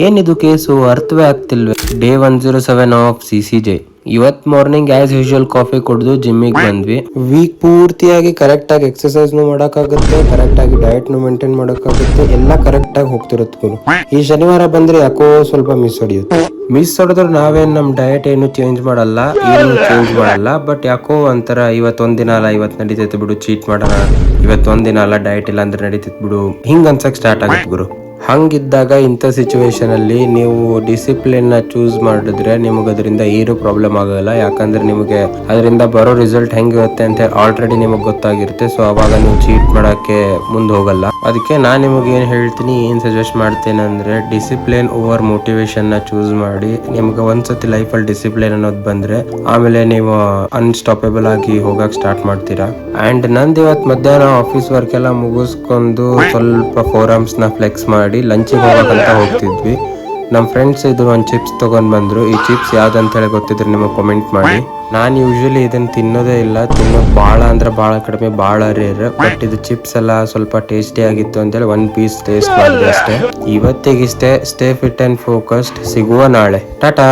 ಏನಿದು ಕೇಸು ಅರ್ಥವೇ ಆಗ್ತಿಲ್ವೇ. Day 107 of CCJ. ಇವತ್ ಮಾರ್ನಿಂಗ್ ಆಸ್ ಯೂಶುವಲ್ ಕಾಫಿ ಕುಡಿದು ಜಿಮ್ಮಿಗೆ ಬಂದ್ವಿ. ವೀಕ್ ಪೂರ್ತಿಯಾಗಿ ಕರೆಕ್ಟ್ ಆಗಿ ಎಕ್ಸರ್ಸೈಸ್ ಮಾಡಕ್ಕಾಗುತ್ತೆ, ಕರೆಕ್ಟ್ ಆಗಿ ಡಯಟ್ ಮೇಂಟೈನ್ ಮಾಡಕ್ಕಾಗುತ್ತೆ, ಎಲ್ಲ ಕರೆಕ್ಟ್ ಆಗಿ ಹೋಗ್ತಿರತ್ಕು. ಈ ಶನಿವಾರ ಬಂದ್ರೆ ಯಾಕೋ ಸ್ವಲ್ಪ ಮಿಸ್ ಹೊಡಿಯುತ್ತೆ. ಮಿಸ್ ಹೊಡೆದ್ರೆ ನಾವೇನ್ ನಮ್ ಡಯಟ್ ಏನು ಚೇಂಜ್ ಮಾಡಲ್ಲ, ಬಟ್ ಯಾಕೋ ಒಂಥರ ಇವತ್ತೊಂದಿನ ಅಲ್ಲ, ಇವತ್ ನಡೀತೈತೆ ಬಿಡು ಚೀಟ್ ಮಾಡೋಣ, ಇವತ್ತೊಂದಿನ ಅಲ್ಲ ಡಯಟ್ ಇಲ್ಲ ಅಂದ್ರೆ ನಡೀತೈತೆ ಬಿಡು, ಹಿಂಗ್ ಅನ್ಸಕ್ ಸ್ಟಾರ್ಟ್ ಆಗತ್ತೆ ಗುರು. ಹಂಗಿದ್ದಾಗ ಇಂಥ ಸಿಚುವೇಶನ್ ಅಲ್ಲಿ ನೀವು ಡಿಸಿಪ್ಲಿನ್ ನ ಚೂಸ್ ಮಾಡಿದ್ರೆ ನಿಮಗೆ ಅದರಿಂದ ಏನು ಪ್ರಾಬ್ಲಮ್ ಆಗಲ್ಲ. ಯಾಕಂದ್ರೆ ನಿಮಗೆ ಅದರಿಂದ ಬರೋ ರಿಸಲ್ಟ್ ಹೆಂಗಿರುತ್ತೆ ಅಂತ ಆಲ್ರೆಡಿ ನಿಮಗೆ ಗೊತ್ತಾಗಿರುತ್ತೆ. ಸೊ ಅವಾಗ ನೀವು ಚೀಟ್ ಮಾಡಕ್ಕೆ ಮುಂದೆ ಹೋಗಲ್ಲ. ಅದಕ್ಕೆ ನಾನು ನಿಮಗೆ ಏನ್ ಹೇಳ್ತೀನಿ, ಏನ್ ಸಜೆಸ್ಟ್ ಮಾಡ್ತೇನೆ ಅಂದ್ರೆ ಡಿಸಿಪ್ಲಿನ್ ಓವರ್ ಮೋಟಿವೇಶನ್ ನ ಚೂಸ್ ಮಾಡಿ. ನಿಮ್ಗೆ ಒಂದ್ಸತಿ ಲೈಫ್ ಅಲ್ಲಿ ಡಿಸಿಪ್ಲಿನ್ ಅನ್ನೋದು ಬಂದ್ರೆ ಆಮೇಲೆ ನೀವು ಅನ್ಸ್ಟಾಪೇಬಲ್ ಆಗಿ ಹೋಗಕ್ ಸ್ಟಾರ್ಟ್ ಮಾಡ್ತೀರಾ. ಅಂಡ್ ನಂದು ಇವತ್ತು ಮಧ್ಯಾಹ್ನ ಆಫೀಸ್ ವರ್ಕ್ ಎಲ್ಲ ಮುಗಿಸ್ಕೊಂಡು ಸ್ವಲ್ಪ ಫೋರಮ್ಸ್ ನ ಫ್ಲೆಕ್ಸ್ ಮಾಡಿ ಲಂಚಿಗೆ ಹೋಗಕ್ಕಂತ ಹೋಗ್ತಿದ್ವಿ. ನಮ್ಮ ಫ್ರೆಂಡ್ಸ್ ಇದ್ರು, ಒಂದು ಚಿಪ್ಸ್ ತಗೊಂಡ್ ಬಂದ್ರು. ಈ ಚಿಪ್ಸ್ ಯಾವ್ದಂತ ಹೇಳಿ ಗೊತ್ತಿದ್ರೆ ನಿಮಗೆ ಕಮೆಂಟ್ ಮಾಡಿ. ನಾನು ಯೂಶಲಿ ಇದನ್ನ ತಿನ್ನೋದೇ ಇಲ್ಲ, ತಿನ್ನೋದು ಭಾಳ ಅಂದ್ರೆ ಭಾಳ ಕಡಿಮೆ, ಭಾಳ ರೇರ್. ಬಟ್ ಇದು ಚಿಪ್ಸ್ ಎಲ್ಲ ಸ್ವಲ್ಪ ಟೇಸ್ಟಿ ಆಗಿತ್ತು ಅಂತೇಳಿ ಒಂದ್ ಪೀಸ್ ಟೇಸ್ಟ್ ಮಾಡಿದೆ ಅಷ್ಟೇ. ಇವತ್ತಿಗಿಷ್ಟೇ. Stay fit and focused. ಸಿಗುವ ನಾಳೆ. ಟಾಟಾ.